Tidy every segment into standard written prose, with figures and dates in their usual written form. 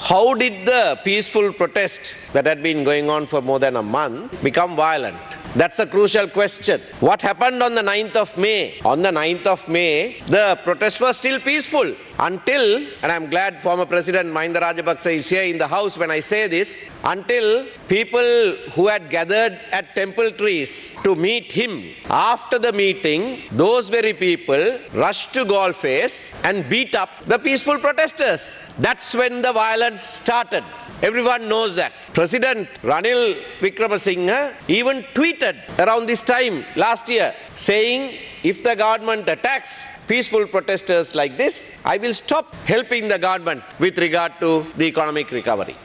how did the peaceful protest that had been going on for more than a month become violent? That's a crucial question. What happened on the 9th of May? On the 9th of May, the protest was still peaceful until, and I'm glad former President Mahinda Rajapaksa is here in the house when I say this, until people who had gathered at temple trees to meet him, after the meeting, those very people rushed to Golface and beat up the peaceful protesters. That's when the violence started. Everyone knows that. President Ranil Wickremesinghe even tweeted around this time last year saying, if the government attacks peaceful protesters like this, I will stop helping the government with regard to the economic recovery.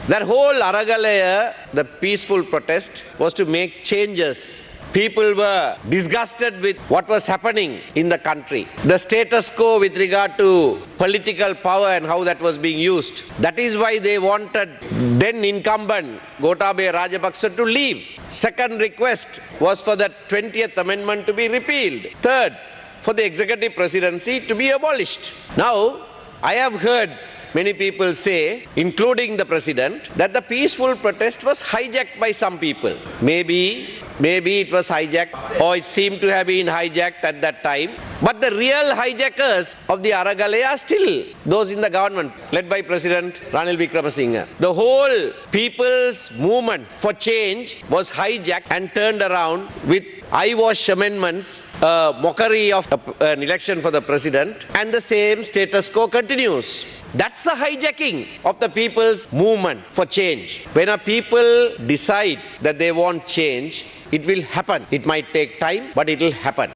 That whole Aragalaya, the peaceful protest, was to make changes. People were disgusted with what was happening in the country. The status quo with regard to political power and how that was being used. That is why they wanted then incumbent Gotabaya Rajapaksa to leave. Second request was for the 20th Amendment to be repealed. Third, for the executive presidency to be abolished. Now, I have heard many people say, including the president, that the peaceful protest was hijacked by some people. Maybe it was hijacked, or it seemed to have been hijacked at that time. But the real hijackers of the Aragalaya are still those in the government, led by President Ranil Wickremesinghe. The whole people's movement for change was hijacked and turned around with eyewash amendments, mockery of an election for the president, and the same status quo continues. That's the hijacking of the people's movement for change. When a people decide that they want change, it will happen. It might take time, but it will happen.